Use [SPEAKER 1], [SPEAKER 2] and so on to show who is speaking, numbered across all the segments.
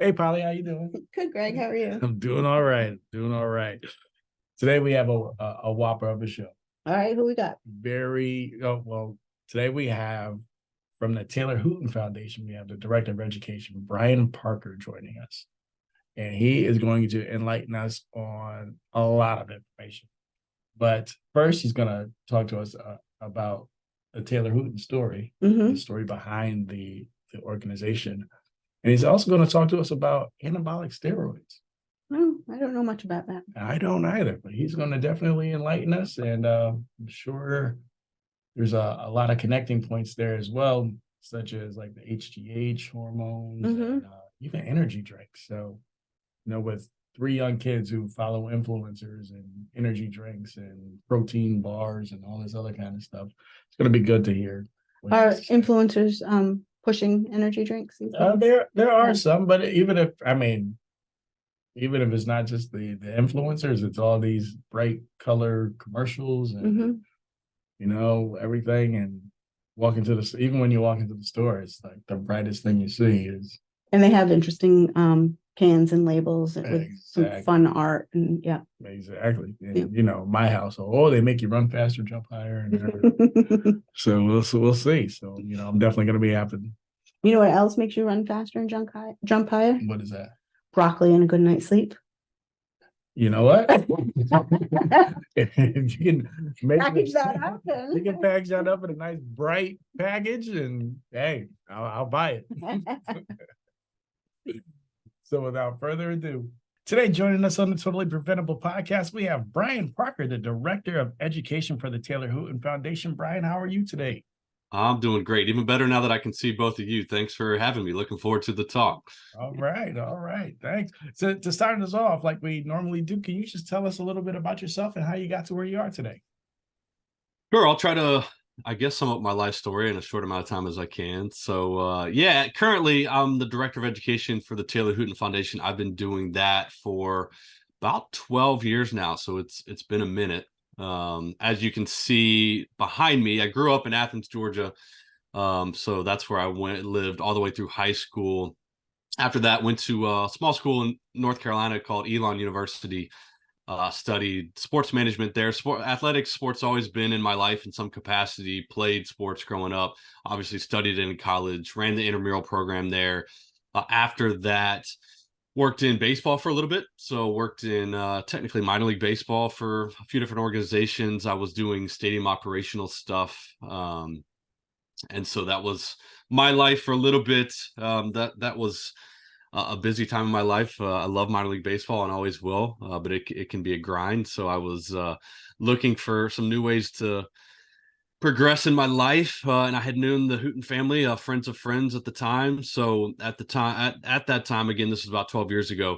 [SPEAKER 1] Hey, Polly, how you doing?
[SPEAKER 2] Good, Greg. How are you?
[SPEAKER 1] I'm doing all right. Doing all right. Today we have a whopper of a show.
[SPEAKER 2] All right, who we got?
[SPEAKER 1] Today we have from the Taylor Hooton Foundation, we have the Director of Education, Brian Parker, joining us. And he is going to enlighten us on a lot of information. But first, he's going to talk to us about the Taylor Hooton story, the story behind the organization. And he's also going to talk to us about anabolic steroids.
[SPEAKER 2] Oh, I don't know much about that.
[SPEAKER 1] I don't either, but he's going to definitely enlighten us. And I'm sure there's a lot of connecting points there as well, such as like the HGH hormones and even energy drinks. So, with 3 young kids who follow influencers and energy drinks and protein bars and all this other kind of stuff, it's going to be good to hear.
[SPEAKER 2] Are influencers pushing energy drinks?
[SPEAKER 1] There are some, but even if it's not just the influencers, it's all these bright color commercials and everything. And even when you walk into the store, it's like the brightest thing you see is.
[SPEAKER 2] And they have interesting cans and labels with some fun art and
[SPEAKER 1] Exactly. And my household, they make you run faster, jump higher, and so we'll see. So I'm definitely going to be happy.
[SPEAKER 2] You know what else makes you run faster and jump higher?
[SPEAKER 1] What is that?
[SPEAKER 2] Broccoli and a good night's sleep.
[SPEAKER 1] You know what? You can
[SPEAKER 2] package that up.
[SPEAKER 1] You can package that up in a nice bright package, and hey, I'll buy it. So without further ado, today joining us on the Totally Preventable podcast, we have Brian Parker, the Director of Education for the Taylor Hooton Foundation. Brian, how are you today?
[SPEAKER 3] I'm doing great. Even better now that I can see both of you. Thanks for having me. Looking forward to the talk.
[SPEAKER 1] All right. Thanks. So to start us off, like we normally do, can you just tell us a little bit about yourself and how you got to where you are today?
[SPEAKER 3] Sure. I'll try to, sum up my life story in a short amount of time as I can. So, currently I'm the Director of Education for the Taylor Hooton Foundation. I've been doing that for about 12 years now. So it's been a minute. As you can see behind me, I grew up in Athens, Georgia. So that's where I lived all the way through high school. After that, went to a small school in North Carolina called Elon University. Studied sports management there. Sports always been in my life in some capacity. Played sports growing up. Obviously studied in college. Ran the intramural program there. After that, worked in baseball for a little bit. So worked in technically minor league baseball for a few different organizations. I was doing stadium operational stuff. And so that was my life for a little bit. That was a busy time in my life. I love minor league baseball and always will, but it can be a grind. So I was looking for some new ways to progress in my life, and I had known the Hooton family, friends of friends at the time. So at that time, again, this was about 12 years ago,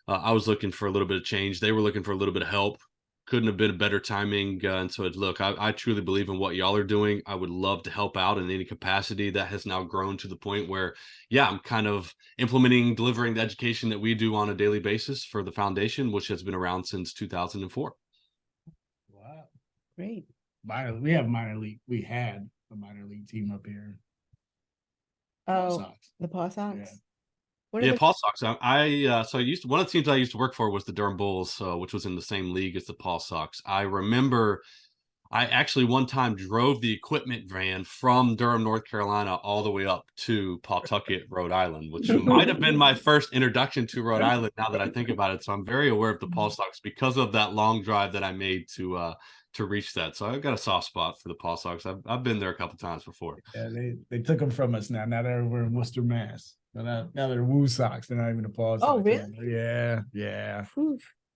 [SPEAKER 3] I was looking for a little bit of change. They were looking for a little bit of help. Couldn't have been a better timing. And so look, I truly believe in what y'all are doing. I would love to help out in any capacity. That has now grown to the point where, I'm kind of delivering the education that we do on a daily basis for the foundation, which has been around since 2004.
[SPEAKER 1] Wow.
[SPEAKER 2] Great.
[SPEAKER 1] We had a minor league team up here.
[SPEAKER 2] Oh, the Paw Sox.
[SPEAKER 1] Yeah.
[SPEAKER 3] Paw Sox. One of the teams I used to work for was the Durham Bulls, which was in the same league as the Paw Sox. I remember I actually one time drove the equipment van from Durham, North Carolina, all the way up to Pawtucket, Rhode Island, which might have been my first introduction to Rhode Island now that I think about it. So I'm very aware of the Paw Sox because of that long drive that I made to reach that. So I've got a soft spot for the Paw Sox. I've been there a couple times before.
[SPEAKER 1] Yeah, they took them from us now. Now they're over in Worcester, Mass. Now they're Woo Sox. They're not even the Paw Sox.
[SPEAKER 2] Oh, really?
[SPEAKER 1] Yeah.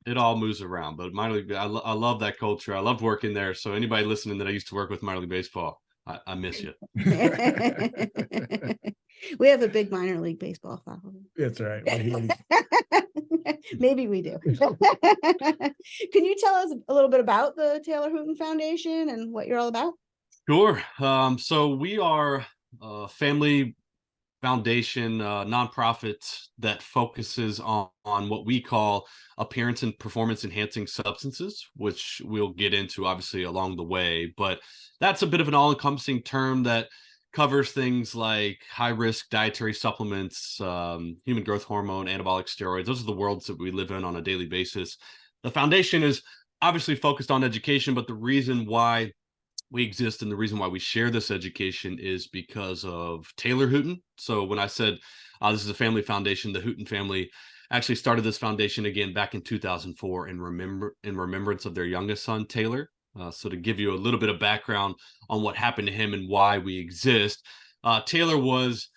[SPEAKER 3] It all moves around, but minor league, I love that culture. I loved working there. So anybody listening that I used to work with minor league baseball, I miss you.
[SPEAKER 2] We have a big minor league baseball following.
[SPEAKER 1] That's right.
[SPEAKER 2] Maybe we do. Can you tell us a little bit about the Taylor Hooton Foundation and what you're all about?
[SPEAKER 3] Sure. So we are a family foundation, nonprofit that focuses on what we call appearance and performance enhancing substances, which we'll get into obviously along the way. But that's a bit of an all-encompassing term that covers things like high risk dietary supplements, human growth hormone, anabolic steroids. Those are the worlds that we live in on a daily basis. The foundation is obviously focused on education, but the reason why we exist and the reason why we share this education is because of Taylor Hooton. So when I said this is a family foundation, the Hooton family actually started this foundation again back in 2004 in remembrance of their youngest son, Taylor. So to give you a little bit of background on what happened to him and why we exist, Taylor was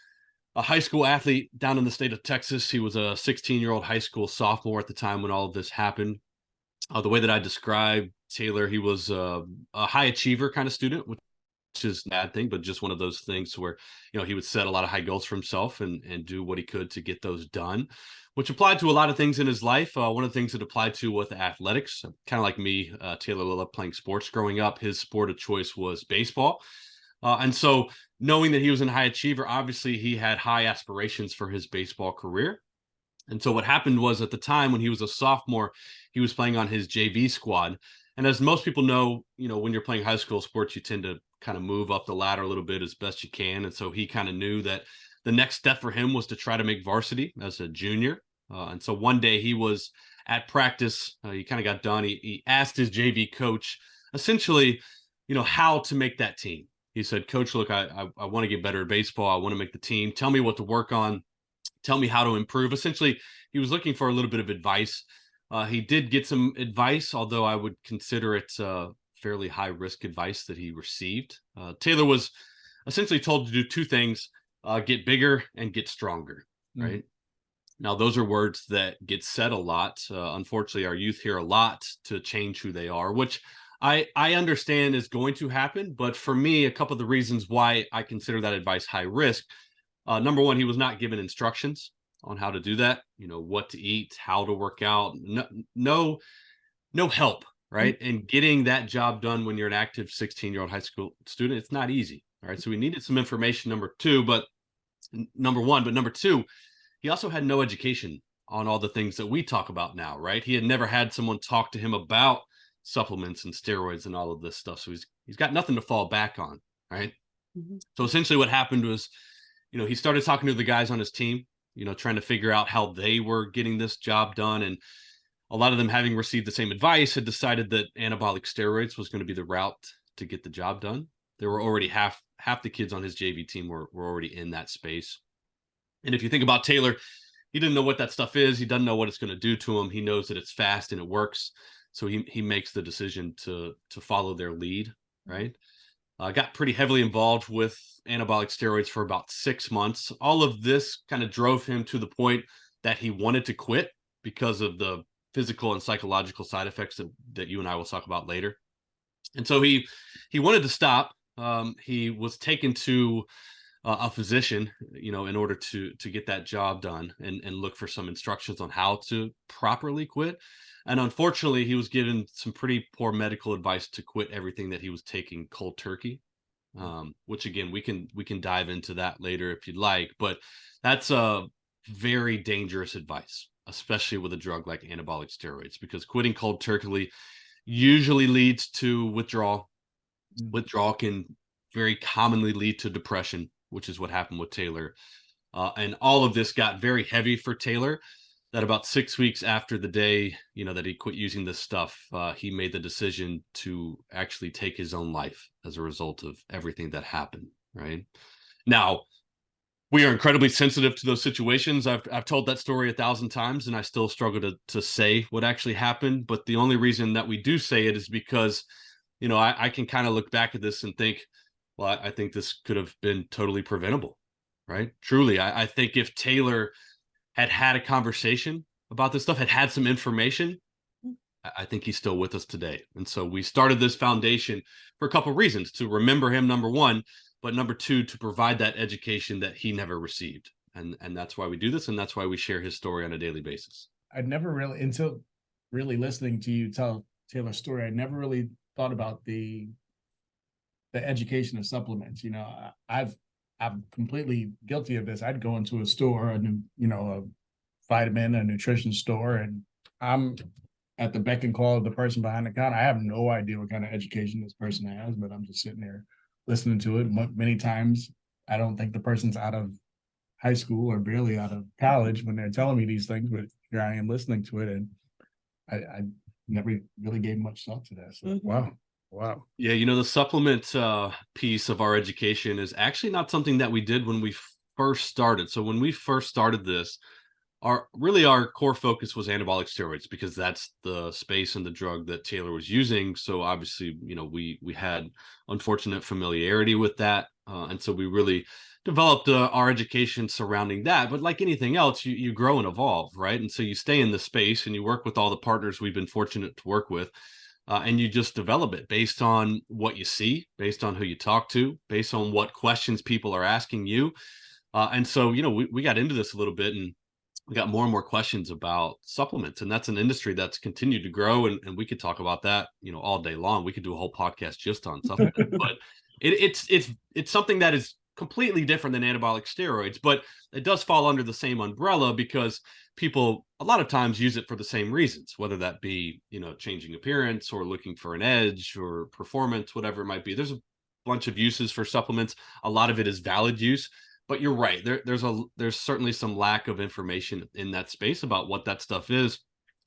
[SPEAKER 3] a high school athlete down in the state of Texas. He was a 16-year-old high school sophomore at the time when all of this happened. The way that I describe Taylor, he was a high achiever kind of student, which is a bad thing, but just one of those things where, he would set a lot of high goals for himself and do what he could to get those done, which applied to a lot of things in his life. One of the things that applied to was athletics, kind of like me. Taylor loved playing sports growing up. His sport of choice was baseball. And so knowing that he was a high achiever, obviously he had high aspirations for his baseball career. And so what happened was at the time when he was a sophomore, he was playing on his JV squad. And as most people know, when you're playing high school sports, you tend to kind of move up the ladder a little bit as best you can. And so he kind of knew that the next step for him was to try to make varsity as a junior. And so one day he was at practice. He kind of got done. He asked his JV coach essentially, how to make that team. He said, "Coach, look, I want to get better at baseball. I want to make the team. Tell me what to work on. Tell me how to improve." Essentially, he was looking for a little bit of advice. He did get some advice, although I would consider it fairly high risk advice that he received. Taylor was essentially told to do two things: get bigger and get stronger. Right. Now, those are words that get said a lot. Unfortunately, our youth hear a lot to change who they are, which I understand is going to happen. But for me, a couple of the reasons why I consider that advice high risk. Number one, he was not given instructions on how to do that, what to eat, how to work out, no help, right? And getting that job done when you're an active 16-year-old high school student, it's not easy. All right. So we needed some information, number two, he also had no education on all the things that we talk about now, right? He had never had someone talk to him about supplements and steroids and all of this stuff. So he's got nothing to fall back on, right? Mm-hmm. So essentially what happened was, he started talking to the guys on his team, trying to figure out how they were getting this job done. And a lot of them, having received the same advice, had decided that anabolic steroids was going to be the route to get the job done. There were already half the kids on his JV team were already in that space. And if you think about Taylor, he didn't know what that stuff is. He doesn't know what it's going to do to him. He knows that it's fast and it works. So he makes the decision to follow their lead, right? Got pretty heavily involved with anabolic steroids for about 6 months. All of this kind of drove him to the point that he wanted to quit because of the physical and psychological side effects that you and I will talk about later. And so he wanted to stop. He was taken to a physician, in order to get that job done and look for some instructions on how to properly quit. And unfortunately, he was given some pretty poor medical advice to quit everything that he was taking cold turkey, which again, we can dive into that later if you'd like. But that's a very dangerous advice, especially with a drug like anabolic steroids, because quitting cold turkey usually leads to withdrawal. Withdrawal can very commonly lead to depression, which is what happened with Taylor. And all of this got very heavy for Taylor. That about 6 weeks after the day, that he quit using this stuff, he made the decision to actually take his own life as a result of everything that happened. Right now, we are incredibly sensitive to those situations. I've told that story 1,000 times, and I still struggle to say what actually happened. But the only reason that we do say it is because, I can kind of look back at this and think, well, I think this could have been totally preventable, right? Truly, I think if Taylor had a conversation about this stuff, had some information, I think he's still with us today. And so we started this foundation for a couple of reasons: to remember him, number one, but number two, to provide that education that he never received. And that's why we do this, and that's why we share his story on a daily basis.
[SPEAKER 1] I'd never really, until really listening to you tell Taylor's story, I never really thought about the education of supplements. I'm completely guilty of this. I'd go into a store, a vitamin, a nutrition store, and I'm at the beck and call of the person behind the counter. I have no idea what kind of education this person has, but I'm just sitting there listening to it. Many times I don't think the person's out of high school or barely out of college when they're telling me these things, but here I am listening to it, and I never really gave much thought to that. So wow.
[SPEAKER 3] Yeah, you know, the supplement piece of our education is actually not something that we did when we first started. So when we first started this, our core focus was anabolic steroids because that's the space and the drug that Taylor was using. So obviously, you know, we had unfortunate familiarity with that, and so we really developed our education surrounding that. But like anything else, you grow and evolve, right? And so you stay in the space and you work with all the partners we've been fortunate to work with. And you just develop it based on what you see, based on who you talk to, based on what questions people are asking you. And so, you know, we got into this a little bit, and we got more and more questions about supplements, and that's an industry that's continued to grow. And we could talk about that, you know, all day long. We could do a whole podcast just on supplements, but it's something that is completely different than anabolic steroids, but it does fall under the same umbrella because people a lot of times use it for the same reasons, whether that be, you know, changing appearance or looking for an edge or performance, whatever it might be. There's a bunch of uses for supplements. A lot of it is valid use, but you're right. There's certainly some lack of information in that space about what that stuff is,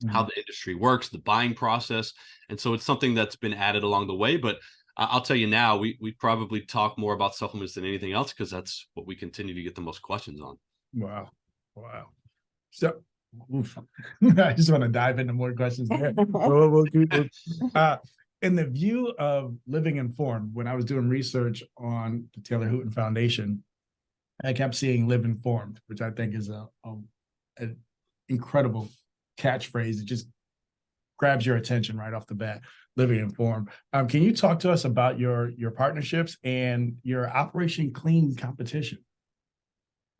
[SPEAKER 3] how the industry works, the buying process. And so it's something that's been added along the way. But I'll tell you now, we probably talk more about supplements than anything else because that's what we continue to get the most questions on.
[SPEAKER 1] Wow. So I just want to dive into more questions there. In the view of living informed, when I was doing research on the Taylor Hooton Foundation, I kept seeing "live informed," which I think is an incredible catchphrase. It just grabs your attention right off the bat. Living informed. Can you talk to us about your partnerships and your Operation Clean competition?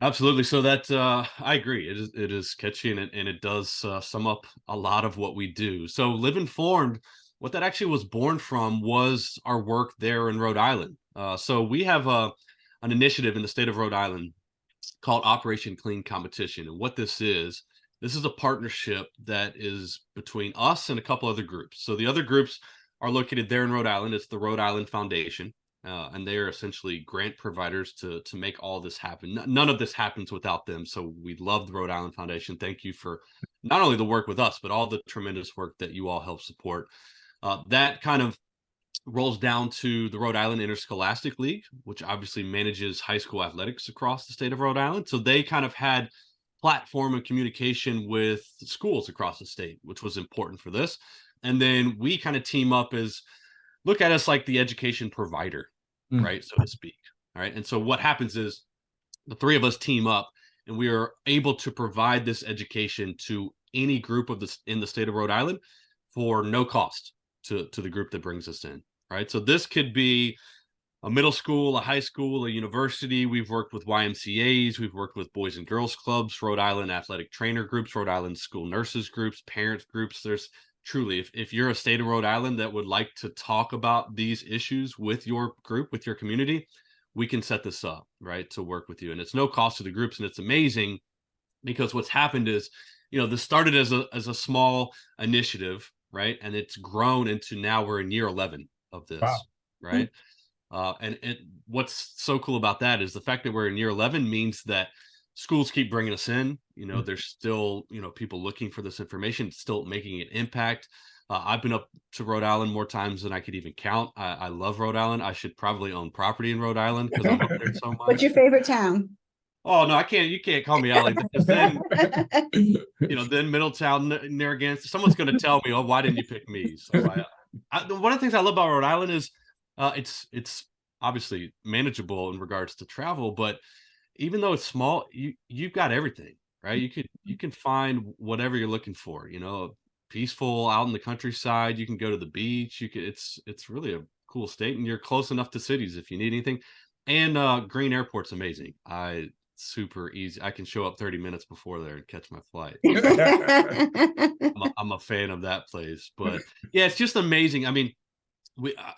[SPEAKER 3] Absolutely. So that I agree. It is catchy, and it does sum up a lot of what we do. So Live Informed, what that actually was born from was our work there in Rhode Island. So we have an initiative in the state of Rhode Island called Operation Clean Competition, and what this is a partnership that is between us and a couple other groups. So the other groups are located there in Rhode Island. It's the Rhode Island Foundation. And they are essentially grant providers to make all this happen. None of this happens without them. So we love the Rhode Island Foundation. Thank you for not only the work with us, but all the tremendous work that you all help support. That kind of rolls down to the Rhode Island Interscholastic League, which obviously manages high school athletics across the state of Rhode Island. So they kind of had platform and communication with schools across the state, which was important for this. And then we kind of team up as look at us like the education provider, right, so to speak. All right. And so what happens is the three of us team up, and we are able to provide this education to any group of this in the state of Rhode Island for no cost to the group that brings us in. Right. So this could be a middle school, a high school, a university. We've worked with YMCAs. We've worked with Boys and Girls Clubs, Rhode Island athletic trainer groups, Rhode Island school nurses groups, parents groups. There's truly, if you're a state of Rhode Island that would like to talk about these issues with your group, with your community, we can set this up, right, to work with you. And it's no cost to the groups. And it's amazing because what's happened is, you know, this started as a small initiative, right? And it's grown into now we're in year 11 of this, right? And what's so cool about that is the fact that we're in year 11 means that schools keep bringing us in. You know, there's still, you know, people looking for this information, still making an impact. I've been up to Rhode Island more times than I could even count. I love Rhode Island. I should probably own property in Rhode Island because I'm up there so much.
[SPEAKER 2] What's your favorite town?
[SPEAKER 3] Oh no, I can't. You can't call me Allie because then, you know, then Middletown, Narragansett. Someone's going to tell me, "Oh, why didn't you pick me?" So one of the things I love about Rhode Island is it's obviously manageable in regards to travel, but even though it's small, you've got everything, right? You can find whatever you're looking for. You know, peaceful out in the countryside. You can go to the beach. It's really a cool state, and you're close enough to cities if you need anything. And Green Airport's amazing. Super easy. I can show up 30 minutes before there and catch my flight. I'm a fan of that place, but yeah, it's just amazing. I mean,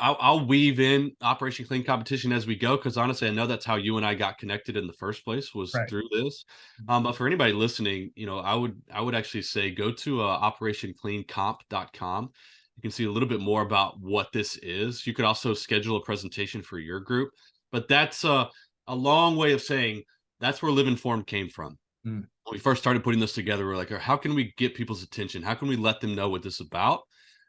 [SPEAKER 3] I'll weave in Operation Clean Competition as we go, because honestly, I know that's how you and I got connected in the first place was through this. But for anybody listening, you know, I would actually say go to operationcleancomp.com. You can see a little bit more about what this is. You could also schedule a presentation for your group, but that's a long way of saying that's where Live Informed came from.
[SPEAKER 1] Mm.
[SPEAKER 3] When we first started putting this together, we're like, how can we get people's attention? How can we let them know what this is about?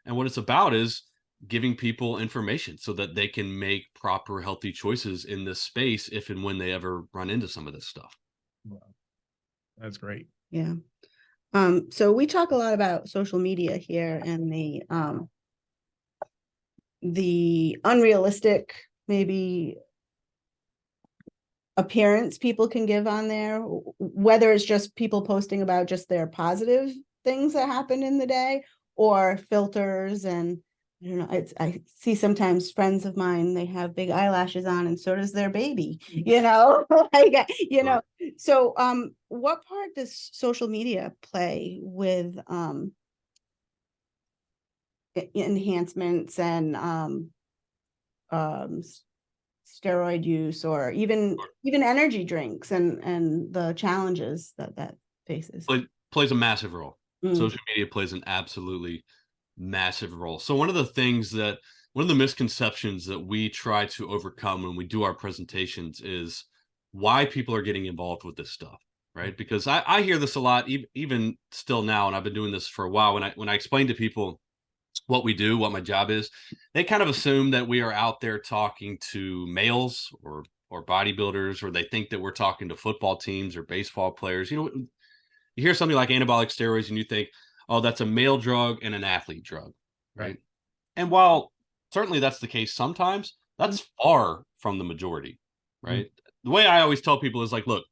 [SPEAKER 3] And what it's about is giving people information so that they can make proper, healthy choices in this space if and when they ever run into some of this stuff.
[SPEAKER 1] Wow. That's great.
[SPEAKER 2] Yeah. So we talk a lot about social media here and the unrealistic, maybe, appearance people can give on there, whether it's just people posting about just their positive things that happened in the day, or filters. And I don't know, I see sometimes friends of mine, they have big eyelashes on, and so does their baby, like, so what part does social media play with enhancements and steroid use, or even energy drinks and the challenges that faces?
[SPEAKER 3] Plays a massive role.
[SPEAKER 2] Mm.
[SPEAKER 3] Social media plays an absolutely massive role. So one of the misconceptions that we try to overcome when we do our presentations is why people are getting involved with this stuff, right? Because I hear this a lot, even still now, and I've been doing this for a while. When I explain to people what we do, what my job is, they kind of assume that we are out there talking to males or bodybuilders, or they think that we're talking to football teams or baseball players. You hear something like anabolic steroids and you think, oh, that's a male drug and an athlete drug, right? And while certainly that's the case sometimes, that's far from the majority, right? The way I always tell people is like, look,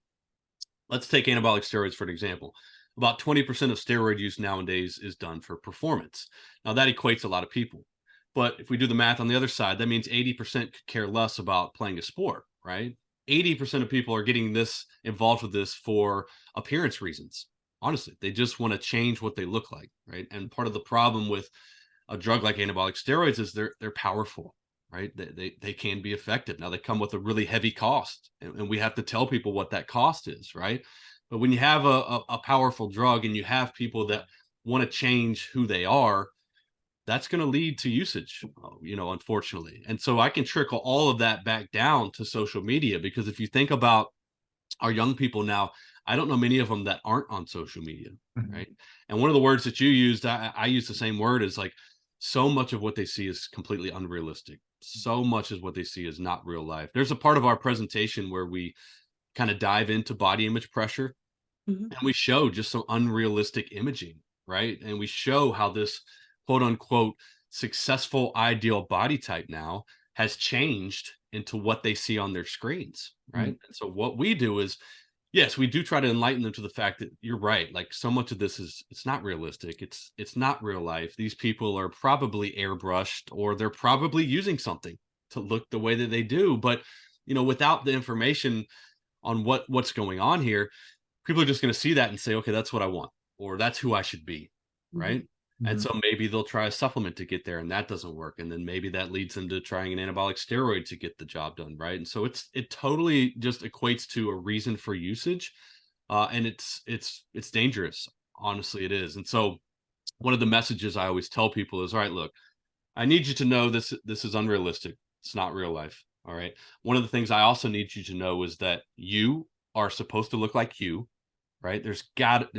[SPEAKER 3] let's take anabolic steroids for an example. About 20% of steroid use nowadays is done for performance. Now that equates a lot of people. But if we do the math on the other side, that means 80% could care less about playing a sport, right? 80% of people are getting this involved with this for appearance reasons. Honestly, they just want to change what they look like, right? And part of the problem with a drug like anabolic steroids is they're powerful, right? They can be effective. Now they come with a really heavy cost, and we have to tell people what that cost is, right? But when you have a powerful drug and you have people that want to change who they are, that's going to lead to usage, unfortunately. And so I can trickle all of that back down to social media, because if you think about our young people now, I don't know many of them that aren't on social media, right? And one of the words that you used, I use the same word, is like, so much of what they see is completely unrealistic. So much of what they see is not real life. There's a part of our presentation where we kind of dive into body image pressure, and we show just some unrealistic imaging, right? And we show how this quote unquote successful ideal body type now has changed into what they see on their screens, right? And so what we do is, yes, we do try to enlighten them to the fact that you're right. Like, so much of this it's not realistic. It's not real life. These people are probably airbrushed, or they're probably using something to look the way that they do. But, without the information on what's going on here, people are just going to see that and say, okay, that's what I want, or that's who I should be. Right. And so maybe they'll try a supplement to get there, and that doesn't work. And then maybe that leads them to trying an anabolic steroid to get the job done. Right. And so it totally just equates to a reason for usage. And it's dangerous. Honestly, it is. And so one of the messages I always tell people is, all right, look, I need you to know this is unrealistic. It's not real life. All right. One of the things I also need you to know is that you are supposed to look like you. Right. There's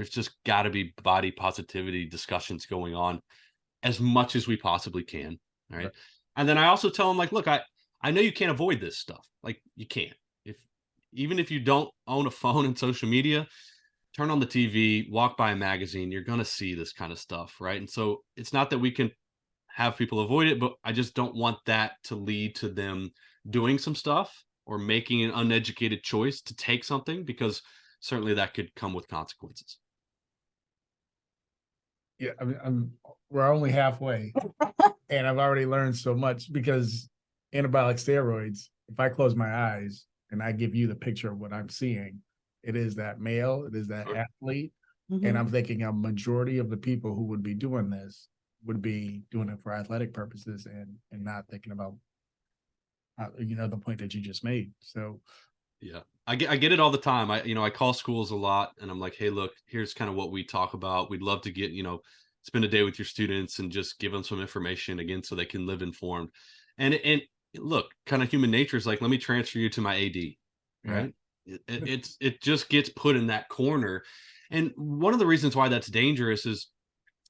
[SPEAKER 3] just got to be body positivity discussions going on as much as we possibly can. All right. And then I also tell them, like, look, I know you can't avoid this stuff. Like, you can't. Even if you don't own a phone and social media, turn on the TV, walk by a magazine, you're going to see this kind of stuff. Right. And so it's not that we can have people avoid it, but I just don't want that to lead to them doing some stuff or making an uneducated choice to take something, because certainly that could come with consequences.
[SPEAKER 1] Yeah, we're only halfway, and I've already learned so much, because anabolic steroids, if I close my eyes and I give you the picture of what I'm seeing, it is that male, it is that athlete. And I'm thinking a majority of the people who would be doing this would be doing it for athletic purposes and not thinking about, the point that you just made. So
[SPEAKER 3] yeah, I get it all the time. I call schools a lot, and I'm like, hey, look, here's kind of what we talk about. We'd love to get, spend a day with your students and just give them some information again, so they can live informed. And look, kind of human nature is like, let me transfer you to my AD, right? It just gets put in that corner. And one of the reasons why that's dangerous is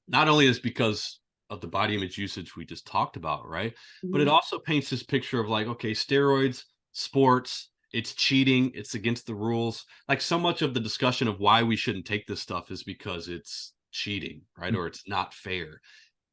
[SPEAKER 3] not only is because of the body image usage we just talked about, right? But it
[SPEAKER 2] Mhm.
[SPEAKER 3] also paints this picture of like, okay, steroids, sports, it's cheating, it's against the rules. Like so much of the discussion of why we shouldn't take this stuff is because it's cheating, right? Or it's not fair.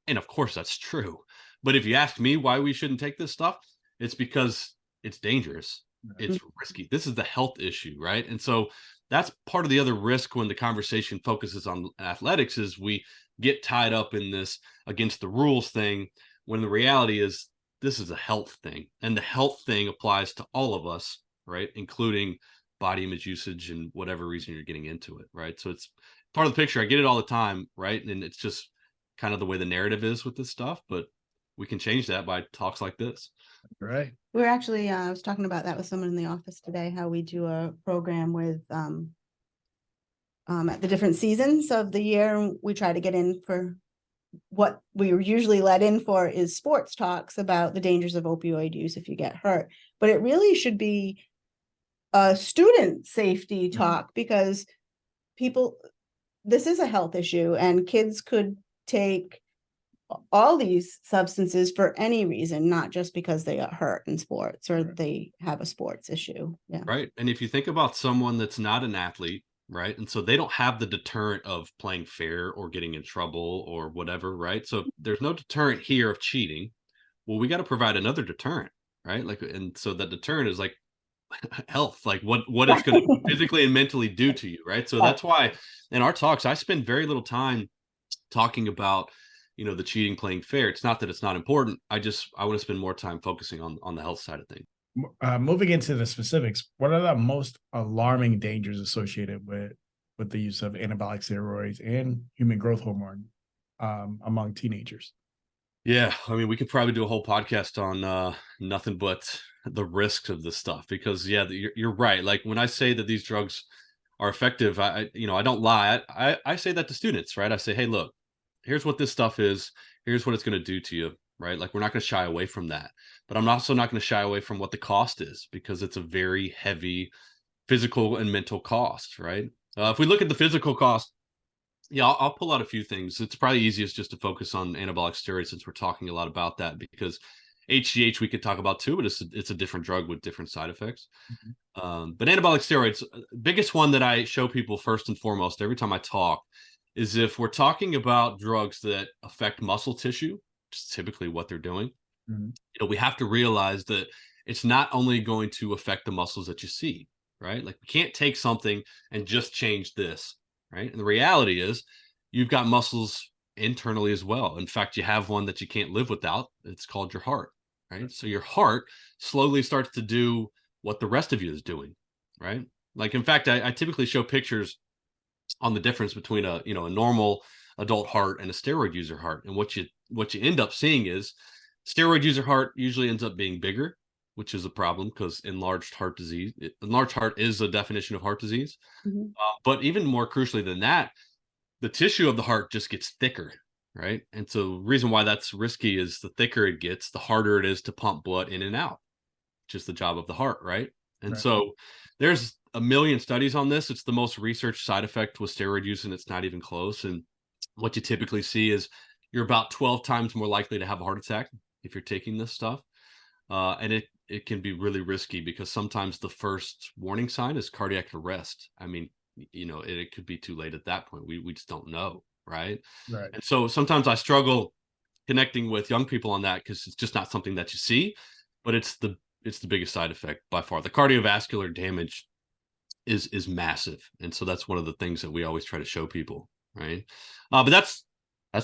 [SPEAKER 3] And of course that's true. But if you ask me why we shouldn't take this stuff, it's because it's dangerous.
[SPEAKER 2] Mm.
[SPEAKER 3] It's risky. This is the health issue, right? And so that's part of the other risk when the conversation focuses on athletics is we get tied up in this against the rules thing when the reality is this is a health thing. And the health thing applies to all of us, right? Including body image usage and whatever reason you're getting into it, right? So it's part of the picture. I get it all the time, right? And it's just kind of the way the narrative is with this stuff, but we can change that by talks like this.
[SPEAKER 1] Right.
[SPEAKER 2] We're actually, I was talking about that with someone in the office today, how we do a program with at the different seasons of the year. We try to get in for what we usually let in for is sports talks about the dangers of opioid use if you get hurt. But it really should be a student safety talk because people, this is a health issue and kids could take all these substances for any reason, not just because they got hurt in sports or they have a sports issue. Yeah.
[SPEAKER 3] Right. And if you think about someone that's not an athlete, right? And so they don't have the deterrent of playing fair or getting in trouble or whatever, right? So there's no deterrent here of cheating. Well, we got to provide another deterrent, right? Like, and so that deterrent is like health, like what it's going to physically and mentally do to you, right? So that's why in our talks, I spend very little time talking about the cheating, playing fair. It's not that it's not important. I want to spend more time focusing on the health side of things.
[SPEAKER 1] Moving into the specifics, what are the most alarming dangers associated with the use of anabolic steroids and human growth hormone among teenagers?
[SPEAKER 3] Yeah, I mean, we could probably do a whole podcast on nothing but the risks of this stuff because, yeah, you're right. Like when I say that these drugs are effective, I don't lie. I say that to students, right? I say, hey, look, here's what this stuff is. Here's what it's going to do to you, right? Like we're not going to shy away from that, but I'm also not going to shy away from what the cost is because it's a very heavy physical and mental cost, right? If we look at the physical cost, yeah, I'll pull out a few things. It's probably easiest just to focus on anabolic steroids since we're talking a lot about that because HGH we could talk about too, but it's a different drug with different side effects. But anabolic steroids, biggest one that I show people first and foremost every time I talk is if we're talking about drugs that affect muscle tissue, which is typically what they're doing, we have to realize that it's not only going to affect the muscles that you see, right? Like we can't take something and just change this, right? And the reality is you've got muscles internally as well. In fact, you have one that you can't live without. It's called your heart, right? So your heart slowly starts to do what the rest of you is doing, right? Like, in fact, I typically show pictures on the difference between a normal adult heart and a steroid user heart. And what you end up seeing is steroid user heart usually ends up being bigger, which is a problem because enlarged heart is a definition of heart disease. But even more crucially than that, the tissue of the heart just gets thicker, right? And so the reason why that's risky is the thicker it gets, the harder it is to pump blood in and out, which is the job of the heart, right? And so there's a million studies on this. It's the most researched side effect with steroid use, and it's not even close. And what you typically see is you're about 12 times more likely to have a heart attack if you're taking this stuff. And it can be really risky because sometimes the first warning sign is cardiac arrest. I mean, it could be too late at that point. We just don't know, right? And so sometimes I struggle connecting with young people on that because it's just not something that you see, but it's the biggest side effect by far. The cardiovascular damage is massive, and so that's one of the things that we always try to show people, right? But that's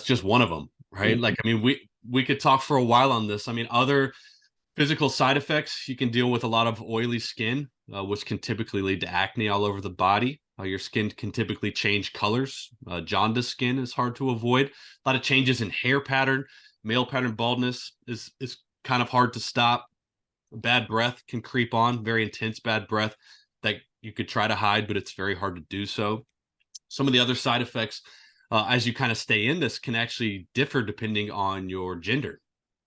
[SPEAKER 3] just one of them, right? Like, I mean, we could talk for a while on this. I mean, other physical side effects, you can deal with a lot of oily skin, which can typically lead to acne all over the body. Your skin can typically change colors. Jaundice skin is hard to avoid. A lot of changes in hair pattern. Male pattern baldness is kind of hard to stop. Bad breath can creep on, very intense bad breath that you could try to hide, but it's very hard to do so. Some of the other side effects, as you kind of stay in this, can actually differ depending on your gender,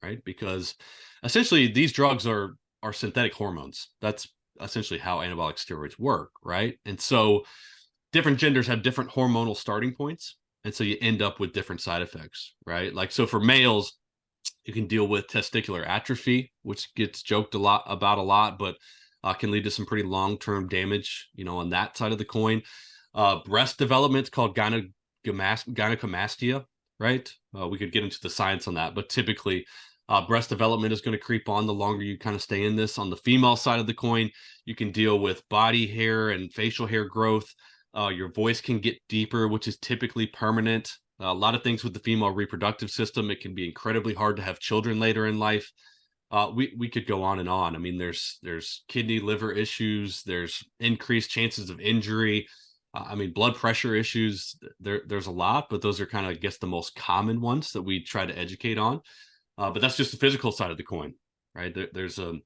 [SPEAKER 3] right? Because essentially these drugs are synthetic hormones. That's essentially how anabolic steroids work, right? And so different genders have different hormonal starting points. And so you end up with different side effects, right? Like, so for males, you can deal with testicular atrophy, which gets joked a lot, but can lead to some pretty long-term damage, on that side of the coin. Breast development is called gynecomastia, right? We could get into the science on that, but typically breast development is going to creep on the longer you kind of stay in this. On the female side of the coin, you can deal with body hair and facial hair growth. Your voice can get deeper, which is typically permanent. A lot of things with the female reproductive system. It can be incredibly hard to have children later in life. We could go on and on. I mean, there's kidney, liver issues. There's increased chances of injury. I mean, blood pressure issues. There's a lot, but those are kind of, I guess, the most common ones that we try to educate on. But that's just the physical side of the coin, right? There's a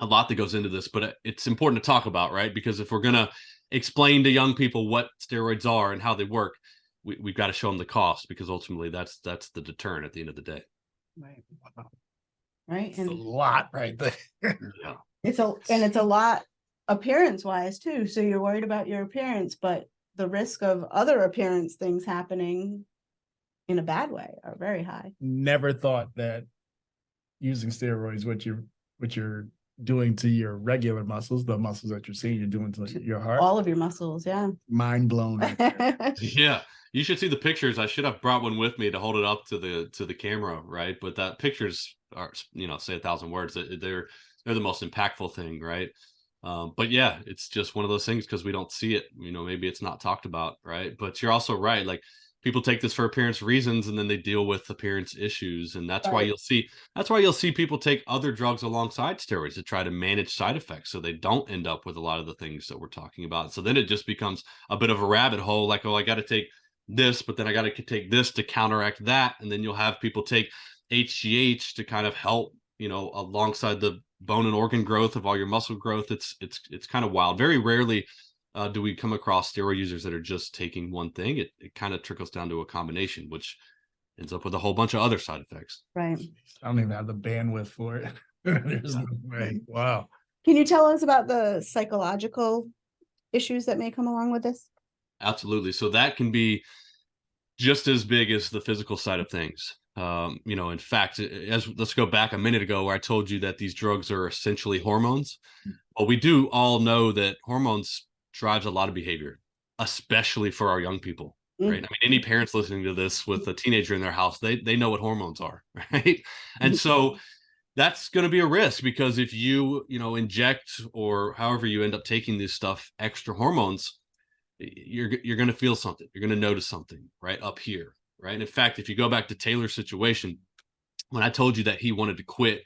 [SPEAKER 3] lot that goes into this, but it's important to talk about, right? Because if we're gonna explain to young people what steroids are and how they work, we've got to show them the cost, because ultimately that's the deterrent at the end of the day.
[SPEAKER 2] Right. Wow. Right.
[SPEAKER 1] It's a
[SPEAKER 2] And
[SPEAKER 1] lot right there.
[SPEAKER 3] Yeah.
[SPEAKER 2] it's a lot appearance wise too. So you're worried about your appearance, but the risk of other appearance things happening in a bad way are very high.
[SPEAKER 1] Never thought that using steroids, what you're doing to your regular muscles, the muscles that you're seeing, you're doing to your heart.
[SPEAKER 2] All of your muscles, yeah.
[SPEAKER 1] Mind blown. Right there.
[SPEAKER 3] Yeah, you should see the pictures. I should have brought one with me to hold it up to the camera, right? But that pictures are, say 1,000 words. They're the most impactful thing, right? But yeah, it's just one of those things because we don't see it. Maybe it's not talked about, right? But you're also right. Like, people take this for appearance reasons, and then they deal with appearance issues, and that's why you'll see people take other drugs alongside steroids to try to manage side effects, so they don't end up with a lot of the things that we're talking about. So then it just becomes a bit of a rabbit hole. Like, oh, I got to take this, but then I got to take this to counteract that, and then you'll have people take HGH to kind of help, alongside the bone and organ growth of all your muscle growth. It's kind of wild. Very rarely do we come across steroid users that are just taking one thing. It kind of trickles down to a combination, which ends up with a whole bunch of other side effects.
[SPEAKER 2] Right.
[SPEAKER 1] I don't even have the bandwidth for it. There's no way. Wow.
[SPEAKER 2] Can you tell us about the psychological issues that may come along with this?
[SPEAKER 3] Absolutely. So that can be just as big as the physical side of things. In fact, let's go back a minute ago where I told you that these drugs are essentially hormones. Well, we do all know that hormones drives a lot of behavior, especially for our young people, right? I mean, any parents listening to this with a teenager in their house, they know what hormones are, right? And so that's going to be a risk, because if you inject, or however you end up taking this stuff, extra hormones, you're going to feel something. You're going to notice something right up here, right? And in fact, if you go back to Taylor's situation, when I told you that he wanted to quit,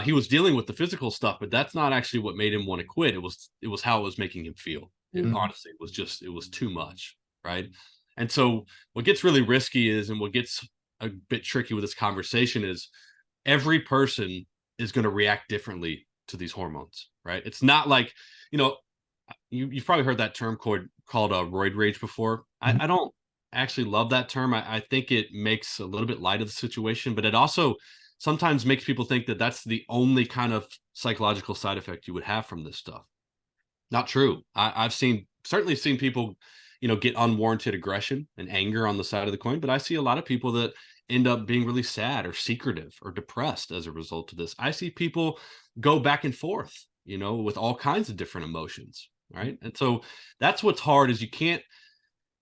[SPEAKER 3] he was dealing with the physical stuff, but that's not actually what made him want to quit. It was how it was making him feel. And honestly, it was too much, right? And so what gets really risky is, and what gets a bit tricky with this conversation is, every person is going to react differently to these hormones, right? It's not like, you've probably heard that term called roid rage before. I don't actually love that term. I think it makes a little bit light of the situation, but it also sometimes makes people think that that's the only kind of psychological side effect you would have from this stuff. Not true. I've certainly seen people, get unwarranted aggression and anger on the side of the coin, but I see a lot of people that end up being really sad or secretive or depressed as a result of this. I see people go back and forth, with all kinds of different emotions, right? And so that's what's hard, is you can't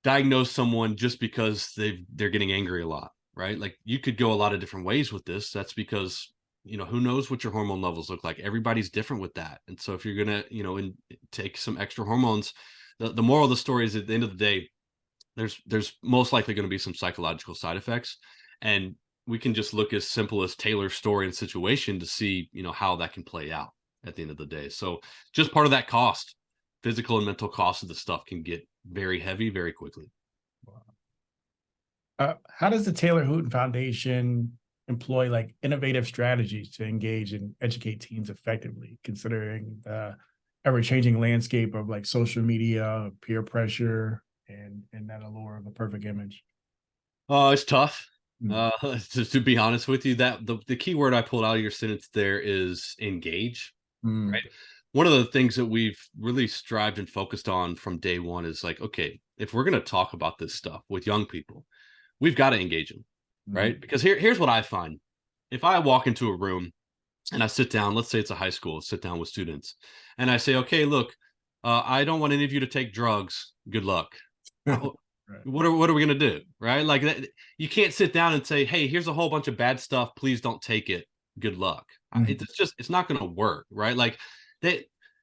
[SPEAKER 3] diagnose someone just because they're getting angry a lot, right? Like, you could go a lot of different ways with this. That's because, who knows what your hormone levels look like. Everybody's different with that. And so if you're going to, take some extra hormones, the moral of the story is, at the end of the day, there's most likely going to be some psychological side effects. And we can just look as simple as Taylor's story and situation to see, how that can play out at the end of the day. So just part of that cost, physical and mental cost of the stuff, can get very heavy very quickly.
[SPEAKER 1] How does the Taylor Hooton Foundation employ like innovative strategies to engage and educate teens effectively, considering the ever-changing landscape of like social media, peer pressure, and that allure of a perfect image?
[SPEAKER 3] It's tough. To be honest with you, that the key word I pulled out of your sentence there is engage. Right. one of the things that we've really strived and focused on from day one is like, okay, if we're going to talk about this stuff with young people, we've got to engage them, right? Because here's what I find. If I walk into a room and I sit down, let's say it's a high school, sit down with students, and I say, okay, look, I don't want any of you to take drugs. Good luck. Right. What are we going to do? Right. Like that, you can't sit down and say, hey, here's a whole bunch of bad stuff. Please don't take it. Good luck. It's not going to work. Right. Like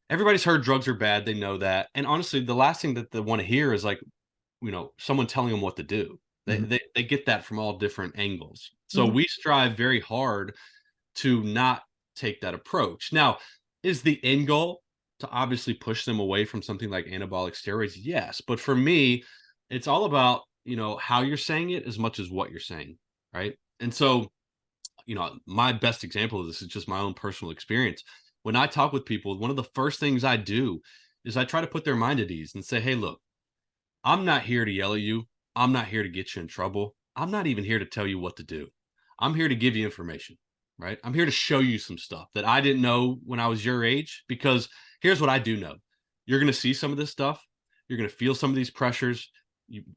[SPEAKER 3] everybody's heard drugs are bad. They know that. And honestly, the last thing that they want to hear is like, someone telling them what to do. They get that from all different angles. So we strive very hard to not take that approach. Now, is the end goal to obviously push them away from something like anabolic steroids? Yes. But for me, it's all about, how you're saying it as much as what you're saying. Right. And so, my best example of this is just my own personal experience. When I talk with people, one of the first things I do is I try to put their mind at ease and say, hey, look, I'm not here to yell at you. I'm not here to get you in trouble. I'm not even here to tell you what to do. I'm here to give you information, right? I'm here to show you some stuff that I didn't know when I was your age, because here's what I do know. You're going to see some of this stuff. You're going to feel some of these pressures.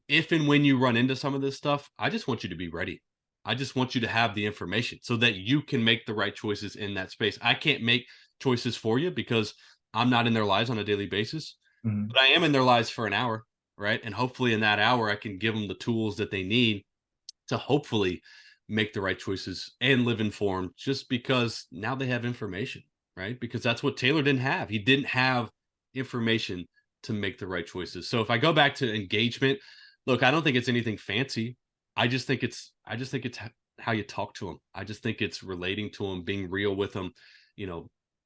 [SPEAKER 3] If and when you run into some of this stuff, I just want you to be ready. I just want you to have the information so that you can make the right choices in that space. I can't make choices for you because I'm not in their lives on a daily basis, but I am in their lives for an hour, right? And hopefully in that hour, I can give them the tools that they need to hopefully make the right choices and live informed, just because now they have information, right? Because that's what Taylor didn't have. He didn't have information to make the right choices. So if I go back to engagement, look, I don't think it's anything fancy. I just think it's how you talk to them. I just think it's relating to them, being real with them,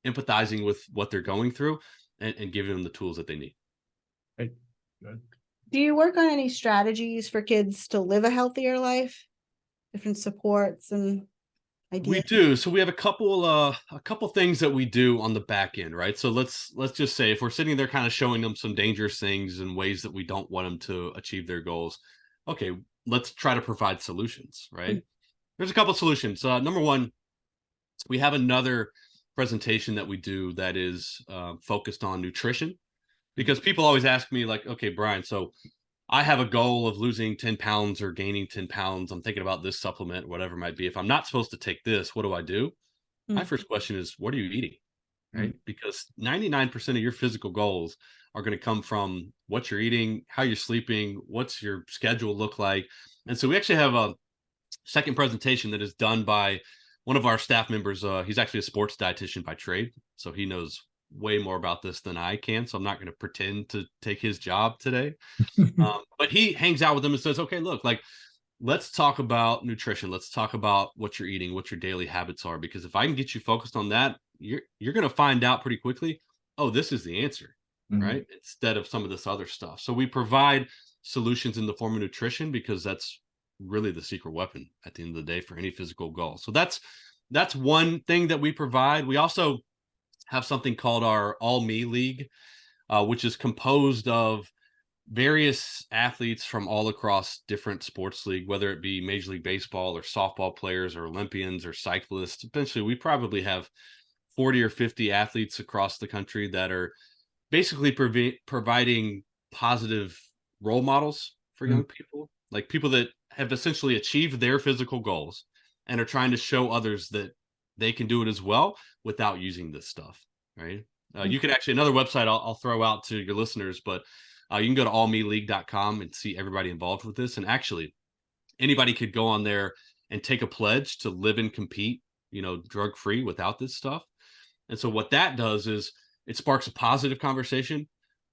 [SPEAKER 3] empathizing with what they're going through, and giving them the tools that they need.
[SPEAKER 1] Right. Good.
[SPEAKER 2] Do you work on any strategies for kids to live a healthier life? Different supports and ideas?
[SPEAKER 3] We do. So we have a couple things that we do on the back end, right? So let's just say if we're sitting there kind of showing them some dangerous things and ways that we don't want them to achieve their goals, okay, let's try to provide solutions, right? There's a couple solutions. Number one, we have another presentation that we do that is focused on nutrition, because people always ask me like, okay, Brian, so I have a goal of losing 10 pounds or gaining 10 pounds. I'm thinking about this supplement, whatever it might be. If I'm not supposed to take this, what do I do? My first question is, what are you eating? Right? Because 99% of your physical goals are going to come from what you're eating, how you're sleeping, what's your schedule look like. And so we actually have a second presentation that is done by one of our staff members. He's actually a sports dietitian by trade, so he knows way more about this than I can. So I'm not going to pretend to take his job today. But he hangs out with them and says, okay, look, like, let's talk about nutrition. Let's talk about what you're eating, what your daily habits are, because if I can get you focused on that, you're going to find out pretty quickly, oh, this is the answer, right? Instead of some of this other stuff. So we provide solutions in the form of nutrition, because that's really the secret weapon at the end of the day for any physical goal. So that's one thing that we provide. We also have something called our All Me League, which is composed of various athletes from all across different sports league, whether it be Major League Baseball or softball players or Olympians or cyclists. Eventually, we probably have 40 or 50 athletes across the country that are basically providing positive role models for young people, like people that have essentially achieved their physical goals and are trying to show others that they can do it as well without using this stuff, right? You can actually, another website I'll throw out to your listeners, but you can go to allmeleague.com and see everybody involved with this. And actually, anybody could go on there and take a pledge to live and compete, drug free without this stuff. And so what that does is it sparks a positive conversation,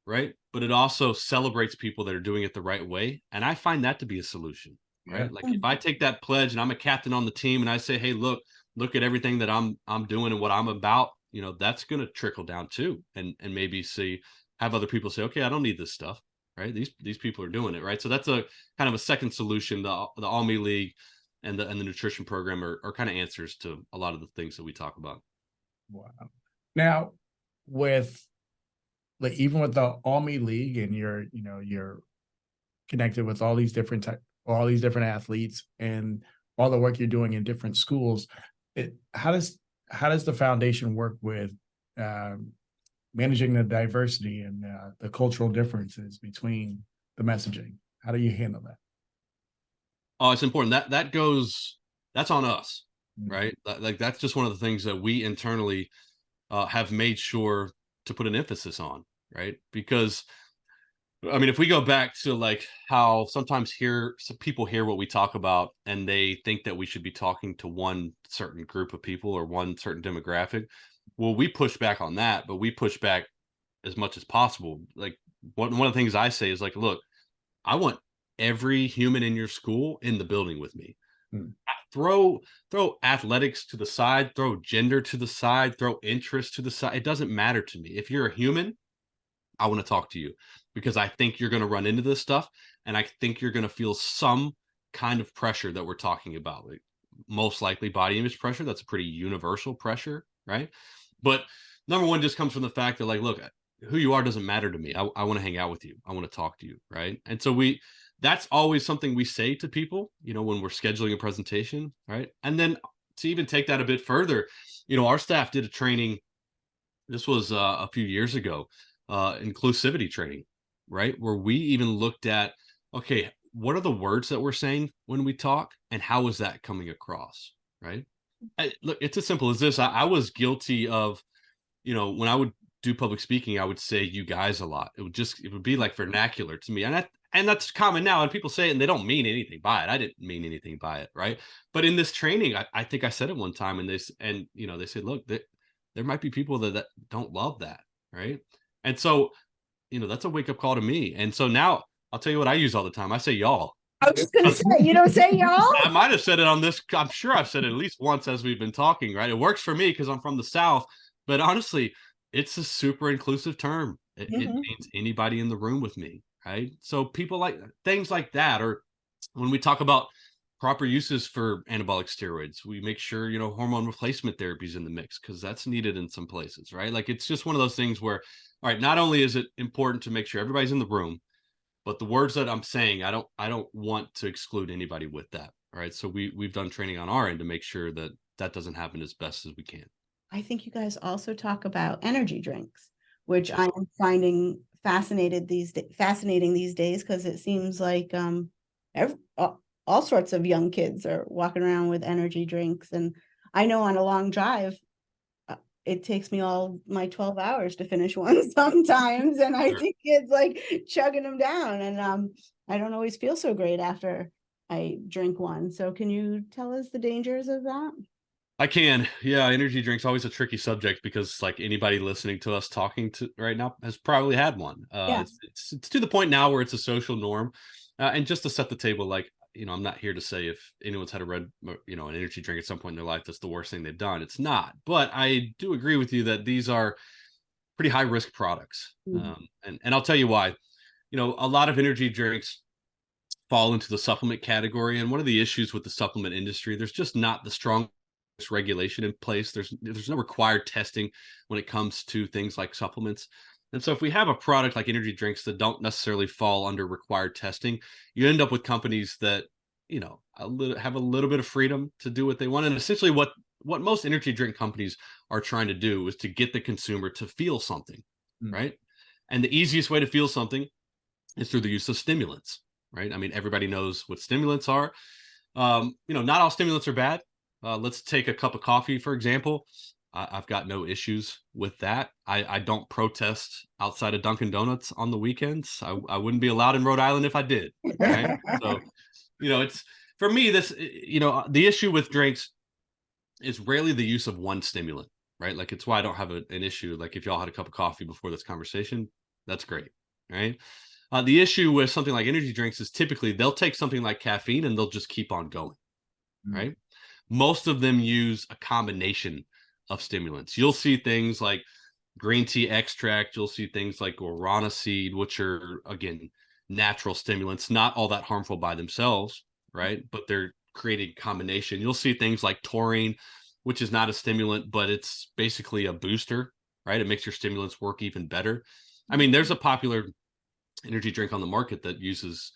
[SPEAKER 3] right? But it also celebrates people that are doing it the right way. And I find that to be a solution, right?
[SPEAKER 1] Yeah.
[SPEAKER 3] Like if I take that pledge and I'm a captain on the team and I say, hey, look at everything that I'm doing and what I'm about, that's going to trickle down too. And maybe have other people say, okay, I don't need this stuff, right? These people are doing it, right? So that's a kind of a second solution. The All Me League and the nutrition program are kind of answers to a lot of the things that we talk about.
[SPEAKER 1] Wow. Now, even with the All Me League, and you're connected with all these different athletes and all the work you're doing in different schools, how does the foundation work with managing the diversity and the cultural differences between the messaging? How do you handle that?
[SPEAKER 3] Oh, it's important. That's on us,
[SPEAKER 1] Mhm.
[SPEAKER 3] right? Like that's just one of the things that we internally have made sure to put an emphasis on, right? Because I mean, if we go back to like how sometimes some people hear what we talk about and they think that we should be talking to one certain group of people or one certain demographic. Well, we push back on that, but we push back as much as possible. Like one of the things I say is like, look, I want every human in your school in the building with me.
[SPEAKER 1] Hmm.
[SPEAKER 3] Throw athletics to the side, throw gender to the side, throw interest to the side. It doesn't matter to me. If you're a human, I want to talk to you because I think you're going to run into this stuff and I think you're going to feel some kind of pressure that we're talking about. Like, most likely body image pressure. That's a pretty universal pressure, right? But number one just comes from the fact that, like, look, who you are doesn't matter to me. I want to hang out with you. I want to talk to you, right? And so that's always something we say to people, when we're scheduling a presentation, right? And then to even take that a bit further, our staff did a training. This was a few years ago, inclusivity training, right? Where we even looked at, okay, what are the words that we're saying when we talk and how is that coming across, right? Look, it's as simple as this. I was guilty of, when I would do public speaking, I would say "you guys" a lot. It would be like vernacular to me, and that's common now. And people say it, and they don't mean anything by it. I didn't mean anything by it, right? But in this training, I think I said it one time, and they said, look, there might be people that don't love that, right? And so, that's a wake up call to me. And so now I'll tell you what I use all the time. I say "y'all."
[SPEAKER 2] I was just gonna say, you don't say y'all?
[SPEAKER 3] I might have said it on this. I'm sure I've said it at least once as we've been talking, right? It works for me because I'm from the South. But honestly, it's a super inclusive term. It
[SPEAKER 2] Mhm.
[SPEAKER 3] means anybody in the room with me, right? So people like things like that. Or when we talk about proper uses for anabolic steroids, we make sure, hormone replacement therapy is in the mix because that's needed in some places, right? Like it's just one of those things where, all right, not only is it important to make sure everybody's in the room, but the words that I'm saying, I don't want to exclude anybody with that. All right. So we've done training on our end to make sure that that doesn't happen as best as we can.
[SPEAKER 2] I think you guys also talk about energy drinks, which I
[SPEAKER 3] Yes.
[SPEAKER 2] am finding fascinating these days because it seems like all sorts of young kids are walking around with energy drinks. And I know on a long drive, it takes me all my 12 hours to finish one sometimes. And I
[SPEAKER 3] Sure.
[SPEAKER 2] see kids like chugging them down. And I don't always feel so great after I drink one. So can you tell us the dangers of that?
[SPEAKER 3] I can. Yeah. Energy drinks always a tricky subject because like anybody listening to us talking to right now has probably had one.
[SPEAKER 2] Yeah.
[SPEAKER 3] It's to the point now where it's a social norm. And just to set the table, like, I'm not here to say if anyone's had an energy drink at some point in their life, that's the worst thing they've done. It's not. But I do agree with you that these are pretty high risk products.
[SPEAKER 2] Mhm.
[SPEAKER 3] And I'll tell you why. A lot of energy drinks fall into the supplement category. And one of the issues with the supplement industry, there's just not the strong regulation in place. There's no required testing when it comes to things like supplements. And so if we have a product like energy drinks that don't necessarily fall under required testing, you end up with companies that, have a little bit of freedom to do what they want. And essentially what most energy drink companies are trying to do is to get the consumer to feel something,
[SPEAKER 1] Mm.
[SPEAKER 3] right? And the easiest way to feel something is through the use of stimulants, right? I mean, everybody knows what stimulants are. Not all stimulants are bad. Let's take a cup of coffee, for example. I've got no issues with that. I don't protest outside of Dunkin' Donuts on the weekends. I wouldn't be allowed in Rhode Island if I did. Right. So, it's for me, the issue with drinks is rarely the use of one stimulant, right? Like it's why I don't have an issue. Like if y'all had a cup of coffee before this conversation, that's great. Right. The issue with something like energy drinks is typically they'll take something like caffeine and they'll just keep on going,
[SPEAKER 1] Mm.
[SPEAKER 3] right? Most of them use a combination of stimulants. You'll see things like green tea extract. You'll see things like guarana seed, which are, again, natural stimulants, not all that harmful by themselves, right? But they're creating combination. You'll see things like taurine, which is not a stimulant, but it's basically a booster, right? It makes your stimulants work even better. I mean, there's a popular energy drink on the market that uses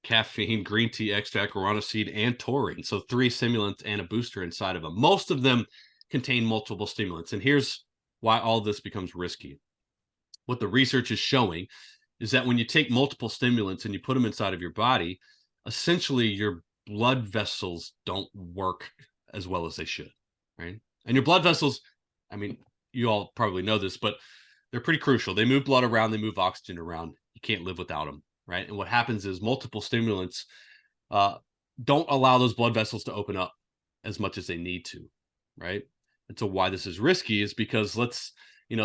[SPEAKER 3] caffeine, green tea extract, guarana seed, and taurine. So 3 stimulants and a booster inside of them. Most of them contain multiple stimulants. And here's why all this becomes risky. what the research is showing is that when you take multiple stimulants and you put them inside of your body, essentially your blood vessels don't work as well as they should, right? And your blood vessels, I mean, you all probably know this, but they're pretty crucial. They move blood around, they move oxygen around. You can't live without them, right? And what happens is multiple stimulants don't allow those blood vessels to open up as much as they need to, right? And so why this is risky is because let's,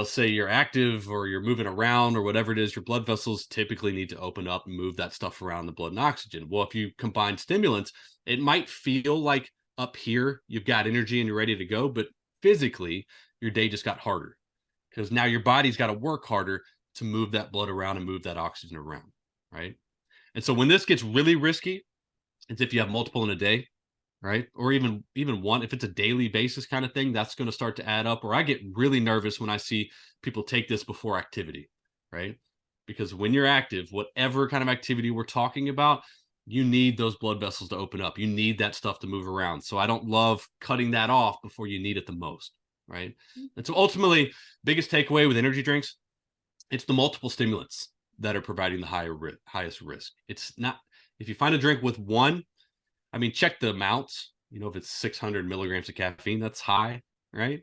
[SPEAKER 3] say you're active or you're moving around or whatever it is, your blood vessels typically need to open up and move that stuff around the blood and oxygen. Well, if you combine stimulants, it might feel like up here you've got energy and you're ready to go, but physically your day just got harder because now your body's got to work harder to move that blood around and move that oxygen around, right? And so when this gets really risky, it's if you have multiple in a day, right? Or even one, if it's a daily basis kind of thing, that's going to start to add up. Or I get really nervous when I see people take this before activity, right? Because when you're active, whatever kind of activity we're talking about, you need those blood vessels to open up. You need that stuff to move around. So I don't love cutting that off before you need it the most, right? And so ultimately, biggest takeaway with energy drinks, it's the multiple stimulants that are providing the highest risk. It's not, if you find a drink with one, I mean, check the amounts. If it's 600 milligrams of caffeine, that's high, right?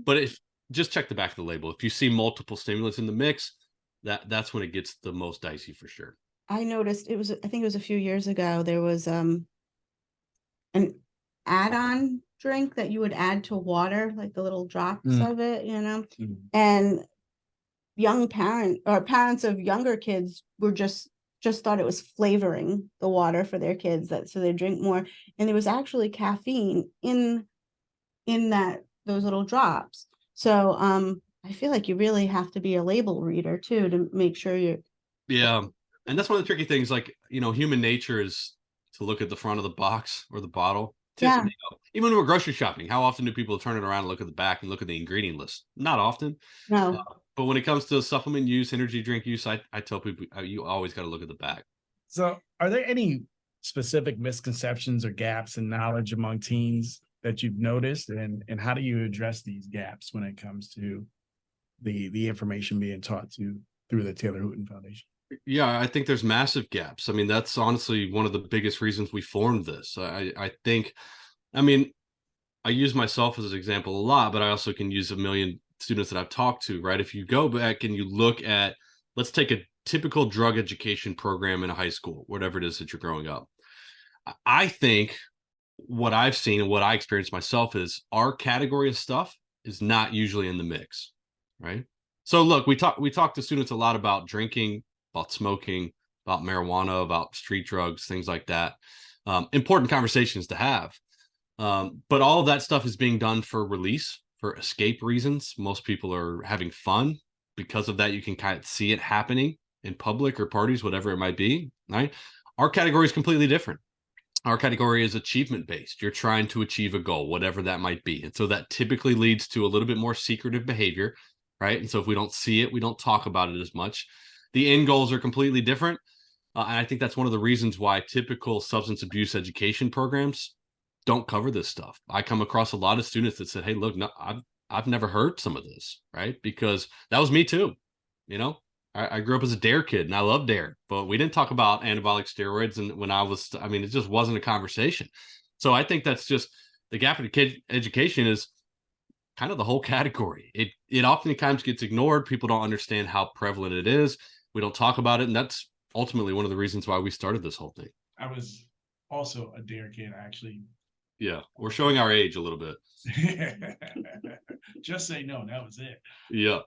[SPEAKER 3] But if just check the back of the label. If you see multiple stimulants in the mix, that's when it gets the most dicey for sure.
[SPEAKER 2] I noticed I think it was a few years ago, there was an add-on drink that you would add to water, like the little drops of it, and parents of younger kids were just thought it was flavoring the water for their kids, so they drink more, and there was actually caffeine in those little drops. So I feel like you really have to be a label reader too to make sure you're.
[SPEAKER 3] Yeah, and that's one of the tricky things. Like, human nature is to look at the front of the box or the bottle.
[SPEAKER 2] Yeah.
[SPEAKER 3] Even when we're grocery shopping, how often do people turn it around and look at the back and look at the ingredient list? Not often.
[SPEAKER 2] No.
[SPEAKER 3] But when it comes to supplement use, energy drink use, I tell people you always got to look at the back.
[SPEAKER 1] So are there any specific misconceptions or gaps in knowledge among teens that you've noticed? And how do you address these gaps when it comes to the information being taught through the Taylor Hooton Foundation?
[SPEAKER 3] Yeah, I think there's massive gaps. I mean, that's honestly one of the biggest reasons we formed this. I think, I use myself as an example a lot, but I also can use a million students that I've talked to, right? If you go back and you look at, let's take a typical drug education program in a high school, whatever it is that you're growing up. I think what I've seen and what I experienced myself is our category of stuff is not usually in the mix, right? So look, we talk to students a lot about drinking, about smoking, about marijuana, about street drugs, things like that. Important conversations to have. But all of that stuff is being done for release, for escape reasons. Most people are having fun. Because of that, you can kind of see it happening in public or parties, whatever it might be, right? Our category is completely different. Our category is achievement based. You're trying to achieve a goal, whatever that might be. And so that typically leads to a little bit more secretive behavior, right? And so if we don't see it, we don't talk about it as much. The end goals are completely different. And I think that's one of the reasons why typical substance abuse education programs don't cover this stuff. I come across a lot of students that said, hey, look, no, I've never heard some of this, right? Because that was me too. I grew up as a DARE kid and I love DARE, but we didn't talk about anabolic steroids. And when it just wasn't a conversation. So I think that's just the gap in education is kind of the whole category. It oftentimes gets ignored. People don't understand how prevalent it is. We don't talk about it. And that's ultimately one of the reasons why we started this whole thing.
[SPEAKER 1] I was also a DARE kid, actually.
[SPEAKER 3] Yeah, we're showing our age a little bit.
[SPEAKER 1] Just say no, that was it.
[SPEAKER 3] Yeah.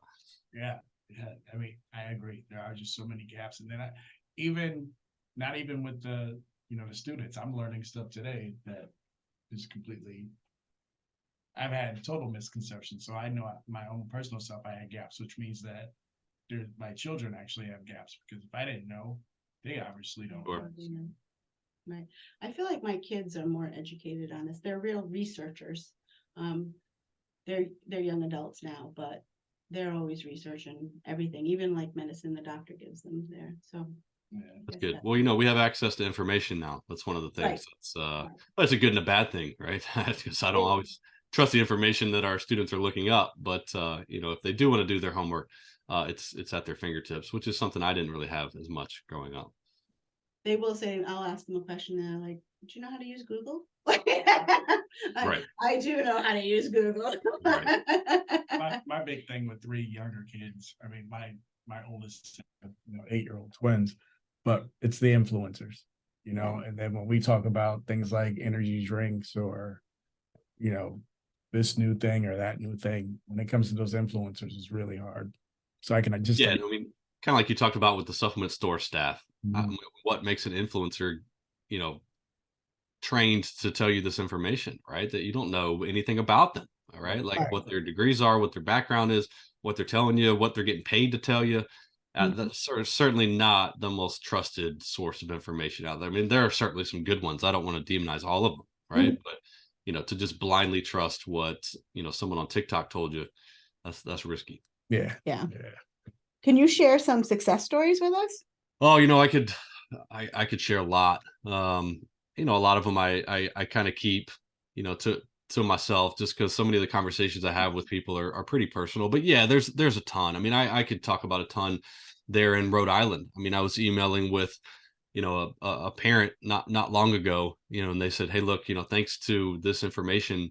[SPEAKER 1] I mean, I agree. There are just so many gaps. And then not even with the students, I'm learning stuff today that is completely, I've had total misconceptions. So I know my own personal self, I had gaps, which means that my children actually have gaps, because if I didn't know, they obviously don't.
[SPEAKER 3] Sure.
[SPEAKER 2] Right. I feel like my kids are more educated on this. They're real researchers. They're young adults now, but they're always researching everything, even like medicine the doctor gives them there. So
[SPEAKER 1] Yeah.
[SPEAKER 3] That's good. Well, we have access to information now. That's one of the things. That's a good and a bad thing, right? Because I don't always trust the information that our students are looking up, but if they do want to do their homework, it's at their fingertips, which is something I didn't really have as much growing up.
[SPEAKER 2] They will say, I'll ask them a question and they're like, do you know how to use Google?
[SPEAKER 3] Right.
[SPEAKER 2] I do know how to use Google.
[SPEAKER 3] Right.
[SPEAKER 1] My big thing with 3 younger kids, I mean, my oldest, 8-year-old twins, but it's the influencers, and then when we talk about things like energy drinks or, this new thing or that new thing, when it comes to those influencers, it's really hard. So I just,
[SPEAKER 3] Yeah, I mean, kind of like you talked about with the supplement store staff,
[SPEAKER 1] Mhm.
[SPEAKER 3] what makes an influencer, you know, trained to tell you this information, right? That you don't know anything about them, all right? Like
[SPEAKER 1] Right.
[SPEAKER 3] what their degrees are, what their background is, what they're telling you, what they're getting paid to tell you. That's certainly not the most trusted source of information out there. I mean, there are certainly some good ones. I don't want to demonize all of them, right?
[SPEAKER 2] Mhm.
[SPEAKER 3] But to just blindly trust what someone on TikTok told you, that's risky.
[SPEAKER 1] Yeah.
[SPEAKER 2] Yeah.
[SPEAKER 1] Yeah.
[SPEAKER 2] Can you share some success stories with us?
[SPEAKER 3] Oh, I could share a lot. A lot of them I kind of keep, to myself, just because so many of the conversations I have with people are pretty personal. But yeah, there's a ton. I mean, I could talk about a ton there in Rhode Island. I mean, I was emailing with, a parent not long ago, and they said, hey, look, thanks to this information,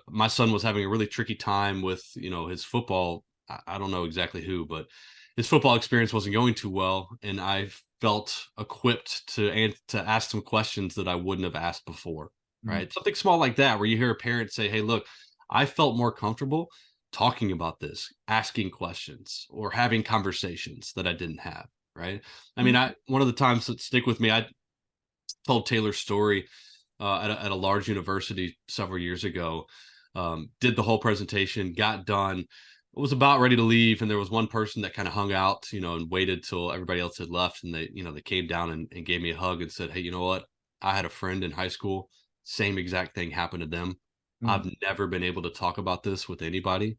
[SPEAKER 3] my son was having a really tricky time with, his football. I don't know exactly who, but his football experience wasn't going too well, and I felt equipped to ask some questions that I wouldn't have asked before. Right, something small like that, where you hear a parent say, "Hey, look, I felt more comfortable talking about this, asking questions, or having conversations that I didn't have." Right. I mean, one of the times that stick with me, I told Taylor's story at a large university several years ago. Did the whole presentation, got done, was about ready to leave, and there was one person that kind of hung out, and waited till everybody else had left, and they came down and gave me a hug and said, "Hey, you know what? I had a friend in high school. Same exact thing happened to them.
[SPEAKER 1] Mhm.
[SPEAKER 3] I've never been able to talk about this with anybody,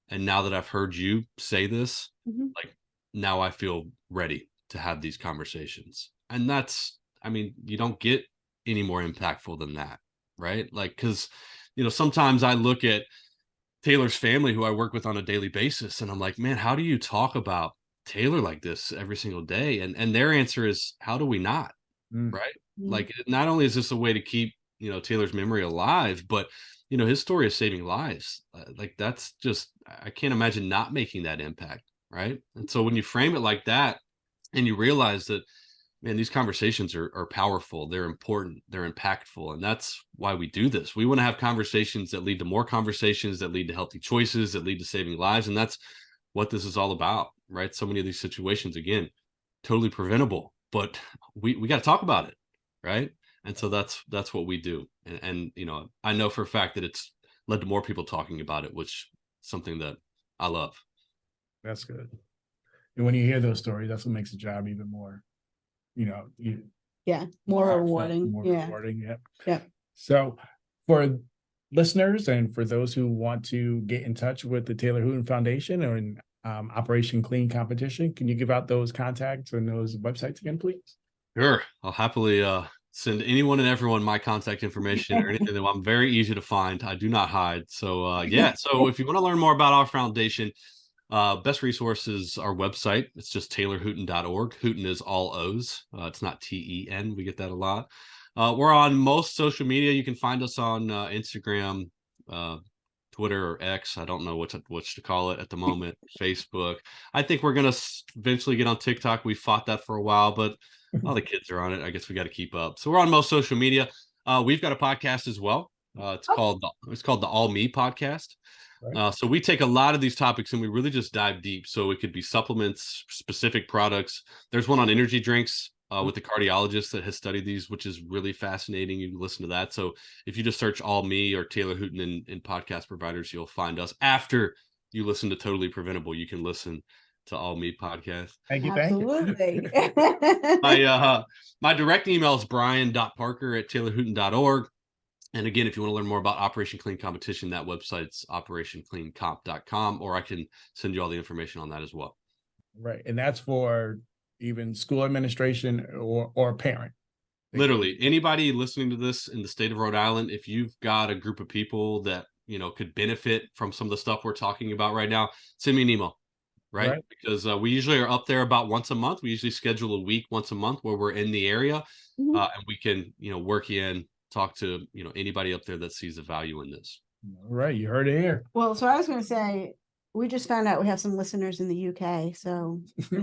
[SPEAKER 3] and now that I've heard you say this,
[SPEAKER 2] Mhm.
[SPEAKER 3] like now I feel ready to have these conversations." And that's, I mean, you don't get any more impactful than that, right? Like, because sometimes I look at Taylor's family, who I work with on a daily basis, and I'm like, man, how do you talk about Taylor like this every single day? And their answer is, how do we not?
[SPEAKER 1] Mm.
[SPEAKER 3] Right?
[SPEAKER 2] Mhm.
[SPEAKER 3] Like, not only is this a way to keep Taylor's memory alive, but his story is saving lives. Like, that's just, I can't imagine not making that impact, right? And so when you frame it like that, and you realize that, man, these conversations are powerful, they're important, they're impactful, and that's why we do this. We want to have conversations that lead to more conversations, that lead to healthy choices, that lead to saving lives, and that's what this is all about, right? So many of these situations, again, totally preventable, but we got to talk about it, right? And so that's what we do. And I know for a fact that it's led to more people talking about it, which is something that I love.
[SPEAKER 1] That's good. And when you hear those stories, that's what makes the job even more, you
[SPEAKER 2] Yeah. More
[SPEAKER 1] heartfelt,
[SPEAKER 2] rewarding.
[SPEAKER 1] more
[SPEAKER 2] Yeah.
[SPEAKER 1] rewarding. Yep.
[SPEAKER 2] Yeah.
[SPEAKER 1] So for listeners and for those who want to get in touch with the Taylor Hooton Foundation or in Operation Clean Competition, can you give out those contacts and those websites again, please?
[SPEAKER 3] Sure. I'll happily send anyone and everyone my contact information or anything. I'm very easy to find. I do not hide. So yeah. So if you want to learn more about our foundation, best resource is our website. It's just taylorhooton.org. Hooton is all O's. It's not TEN. We get that a lot. We're on most social media. You can find us on Instagram, Twitter, or X. I don't know what to call it at the moment. Facebook. I think we're gonna eventually get on TikTok. We fought that for a while, but all the kids are on it. I guess we got to keep up. So we're on most social media. We've got a podcast as well. It's called the All Me Podcast.
[SPEAKER 1] Right.
[SPEAKER 3] So we take a lot of these topics and we really just dive deep. So it could be supplements, specific products. There's one on energy drinks with the cardiologist that has studied these, which is really fascinating. You can listen to that. So if you just search All Me or Taylor Hooton in podcast providers, you'll find us. After you listen to Totally Preventable, you can listen to All Me podcast.
[SPEAKER 1] Thank you.
[SPEAKER 2] Absolutely.
[SPEAKER 3] My direct email is brian.parker@taylorhooton.org. And again, if you want to learn more about Operation Clean Competition, that website's operationcleancomp.com, or I can send you all the information on that as well.
[SPEAKER 1] Right. And that's for even school administration or parent.
[SPEAKER 3] Literally, anybody listening to this in the state of Rhode Island, if you've got a group of people that, could benefit from some of the stuff we're talking about right now, send me an email. right?
[SPEAKER 1] Right.
[SPEAKER 3] Because we usually are up there about once a month. We usually schedule a week once a month where we're in the area,
[SPEAKER 2] Mhm.
[SPEAKER 3] and we can, work you in, talk to, anybody up there that sees the value in this.
[SPEAKER 1] All right. You heard it here.
[SPEAKER 2] Well, so I was going to say, we just found out we have some listeners in the UK, so
[SPEAKER 1] We're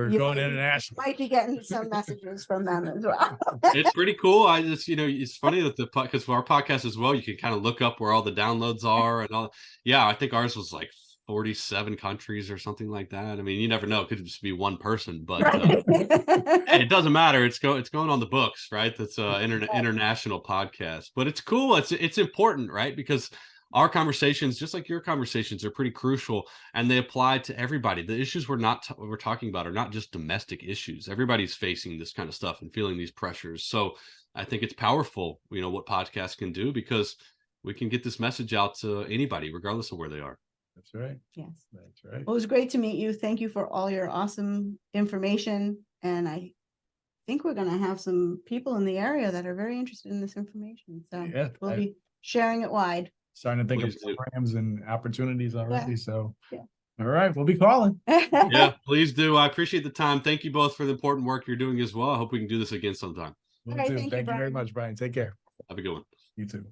[SPEAKER 2] you
[SPEAKER 1] going
[SPEAKER 2] might-
[SPEAKER 1] international.
[SPEAKER 2] might be getting some messages from them as well.
[SPEAKER 3] It's pretty cool. I just, it's funny that because for our podcast as well, you can kind of look up where all the downloads are and all. Yeah, I think ours was like 47 countries or something like that. I mean, you never know; it could just be one person, but hey, it doesn't matter. It's going on the books, right? That's international podcast, but it's cool. It's important, right? Because our conversations, just like your conversations, are pretty crucial, and they apply to everybody. The issues we're talking about are not just domestic issues. Everybody's facing this kind of stuff and feeling these pressures. So I think it's powerful, what podcasts can do, because we can get this message out to anybody, regardless of where they are.
[SPEAKER 1] That's right.
[SPEAKER 2] Yes.
[SPEAKER 1] That's right.
[SPEAKER 2] Well, it was great to meet you. Thank you for all your awesome information. And I think we're going to have some people in the area that are very interested in this information. So
[SPEAKER 1] Yeah,
[SPEAKER 2] we'll be sharing it wide.
[SPEAKER 1] starting to think
[SPEAKER 3] Please
[SPEAKER 1] of
[SPEAKER 3] do.
[SPEAKER 1] programs and opportunities already.
[SPEAKER 2] Yeah.
[SPEAKER 1] So,
[SPEAKER 2] Yeah.
[SPEAKER 1] all right, we'll be calling.
[SPEAKER 3] Yeah, please do. I appreciate the time. Thank you both for the important work you're doing as well. I hope we can do this again sometime.
[SPEAKER 1] Will
[SPEAKER 2] All right,
[SPEAKER 1] do.
[SPEAKER 2] thank you,
[SPEAKER 1] Thank you very
[SPEAKER 2] Brian.
[SPEAKER 1] much, Brian. Take care.
[SPEAKER 3] Have a good one.
[SPEAKER 1] You too.